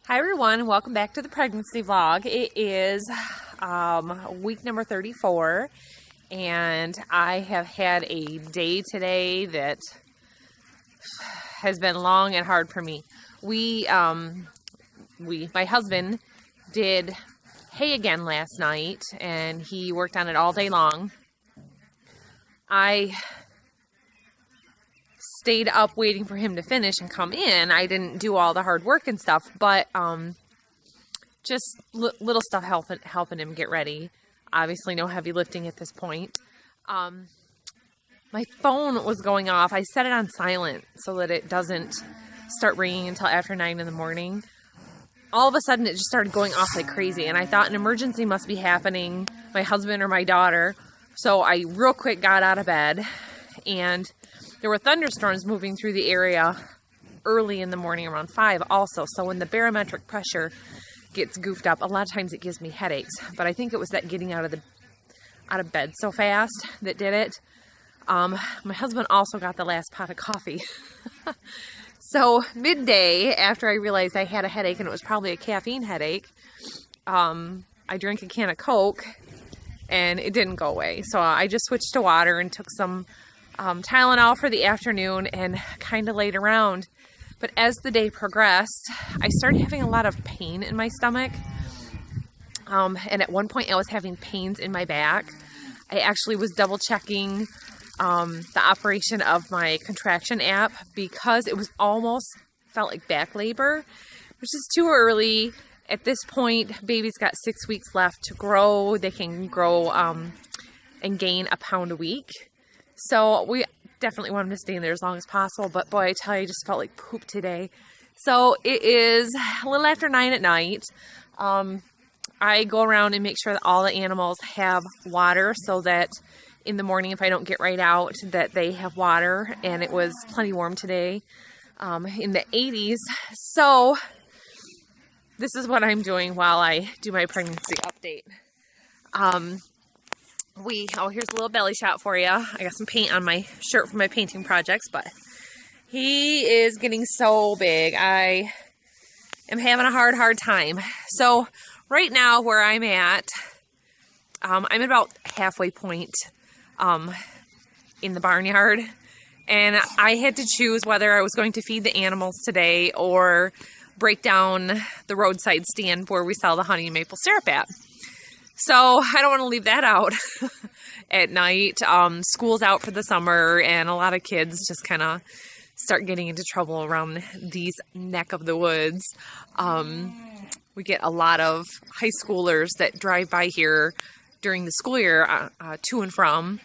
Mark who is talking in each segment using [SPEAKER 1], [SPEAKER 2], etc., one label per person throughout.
[SPEAKER 1] Hi everyone, welcome back to the pregnancy vlog. It is week number 34 and I have had a day today that has been long and hard for me. My husband did hay again last night and he worked on it all day long. I stayed up waiting for him to finish and come in. I didn't do all the hard work and stuff, but just little stuff helping him get ready. Obviously no heavy lifting at this point. My phone was going off. I set it on silent so that it doesn't start ringing until after 9 in the morning. All of a sudden it just started going off like crazy and I thought an emergency must be happening, my husband or my daughter. So I real quick got out of bed, and there were thunderstorms moving through the area early in the morning around 5 also. So when the barometric pressure gets goofed up, a lot of times it gives me headaches. But I think it was that getting out of bed so fast that did it. My husband also got the last pot of coffee. So midday, after I realized I had a headache and it was probably a caffeine headache, I drank a can of Coke and it didn't go away. So I just switched to water and took some Tylenol for the afternoon and kind of laid around. But as the day progressed, I started having a lot of pain in my stomach. And at one point I was having pains in my back. I actually was double checking the operation of my contraction app because it was almost felt like back labor, which is too early. At this point, baby's got 6 weeks left to grow. They can grow and gain a pound a week. So we definitely want him to stay in there as long as possible. But boy, I tell you, I just felt like poop today. So it is a little after 9 at night. I go around and make sure that all the animals have water so that in the morning, if I don't get right out, that they have water. And it was plenty warm today, in the 80s. So this is what I'm doing while I do my pregnancy update. Here's a little belly shot for you. I got some paint on my shirt for my painting projects, but he is getting so big. I am having a hard time. So right now where I'm at about halfway point in the barnyard, and I had to choose whether I was going to feed the animals today or break down the roadside stand where we sell the honey and maple syrup at. So I don't want to leave that out at night. School's out for the summer and a lot of kids just kind of start getting into trouble around these neck of the woods. We get a lot of high schoolers that drive by here during the school year to and from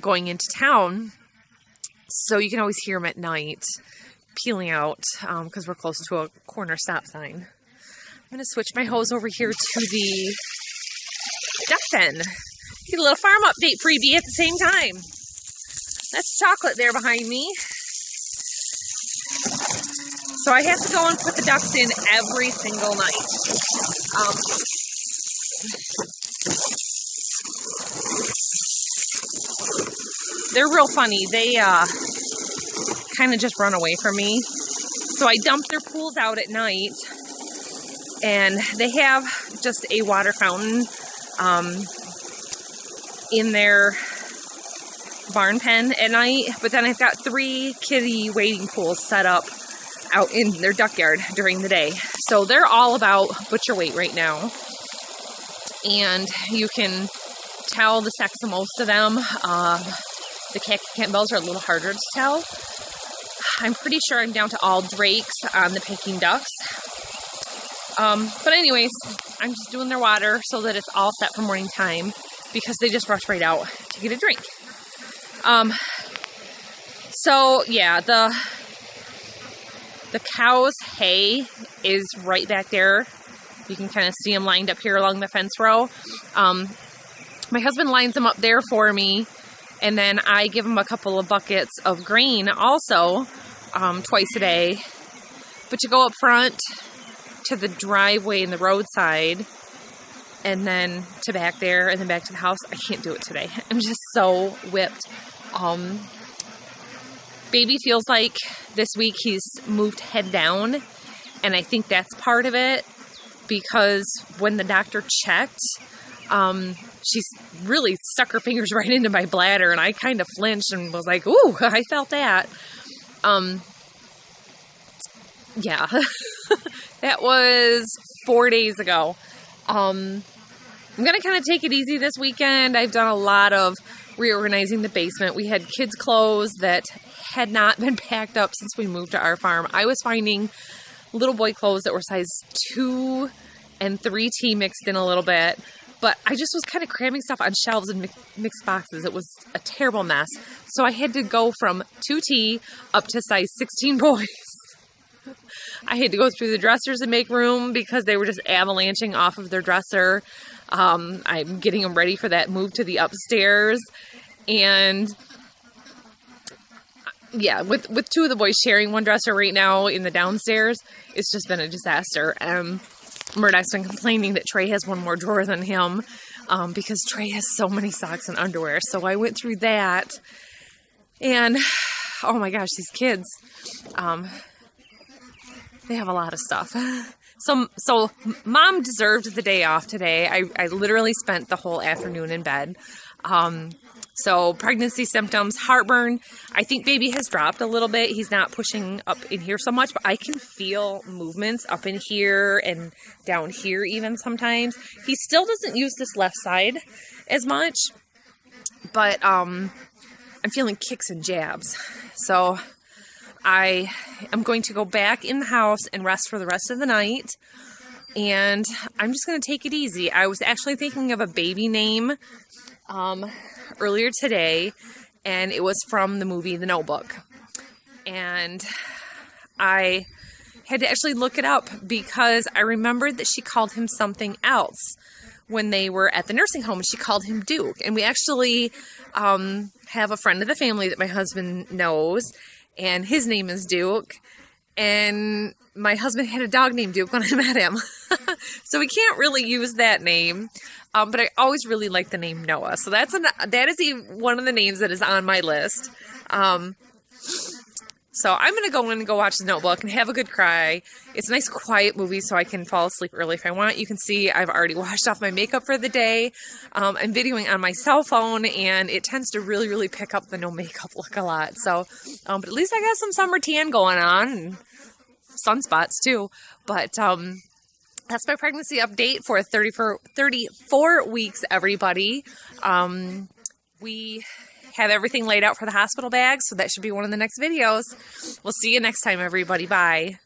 [SPEAKER 1] going into town. So you can always hear them at night peeling out because we're close to a corner stop sign. I'm going to switch my hose over here to the duck pen. Get a little farm update freebie at the same time. That's chocolate there behind me. So I have to go and put the ducks in every single night. They're real funny. They kind of just run away from me. So I dump their pools out at night, and they have just a water fountain in their barn pen at night, but then I've got 3 kitty wading pools set up out in their duck yard during the day. So they're all about butcher weight right now, and you can tell the sex of most of them. The khaki Campbells are a little harder to tell. I'm pretty sure I'm down to all drakes on the Peking ducks. But anyways, I'm just doing their water so that it's all set for morning time because they just rush right out to get a drink. So yeah, the cow's hay is right back there. You can kind of see them lined up here along the fence row. My husband lines them up there for me, and then I give them a couple of buckets of grain also twice a day. But you go up front to the driveway and the roadside, and then to back there, and then back to the house. I can't do it today. I'm just so whipped. Baby feels like this week he's moved head down, And I think that's part of it, because when the doctor checked, she's really stuck her fingers right into my bladder, and I kind of flinched and was like, ooh, I felt that. Yeah, that was 4 days ago. I'm going to kind of take it easy this weekend. I've done a lot of reorganizing the basement. We had kids' clothes that had not been packed up since we moved to our farm. I was finding little boy clothes that were size 2 and 3T mixed in a little bit, but I just was kind of cramming stuff on shelves and mixed boxes. It was a terrible mess. So I had to go from 2T up to size 16 boys. I had to go through the dressers and make room because they were just avalanching off of their dresser. I'm getting them ready for that move to the upstairs. And yeah, with 2 of the boys sharing one dresser right now in the downstairs, it's just been a disaster. Murdoch's been complaining that Trey has one more drawer than him, because Trey has so many socks and underwear. So I went through that, and oh my gosh, these kids, they have a lot of stuff. So Mom deserved the day off today. I literally spent the whole afternoon in bed. So pregnancy symptoms, heartburn. I think baby has dropped a little bit. He's not pushing up in here so much, but I can feel movements up in here and down here even sometimes. He still doesn't use this left side as much, but I'm feeling kicks and jabs. So I am going to go back in the house and rest for the rest of the night. And I'm just going to take it easy. I was actually thinking of a baby name earlier today, and it was from the movie The Notebook. And I had to actually look it up because I remembered that she called him something else when they were at the nursing home, and she called him Duke. And we actually have a friend of the family that my husband knows, and his name is Duke. And my husband had a dog named Duke when I met him. So we can't really use that name. But I always really like the name Noah. So that is one of the names that is on my list. So I'm going to go in and go watch The Notebook and have a good cry. It's a nice quiet movie so I can fall asleep early if I want. You can see I've already washed off my makeup for the day. I'm videoing on my cell phone, and it tends to really, really pick up the no makeup look a lot. So, but at least I got some summer tan going on and sunspots too. But that's my pregnancy update for 34 weeks, everybody. We have everything laid out for the hospital bag, so that should be one of the next videos. We'll see you next time, everybody. Bye.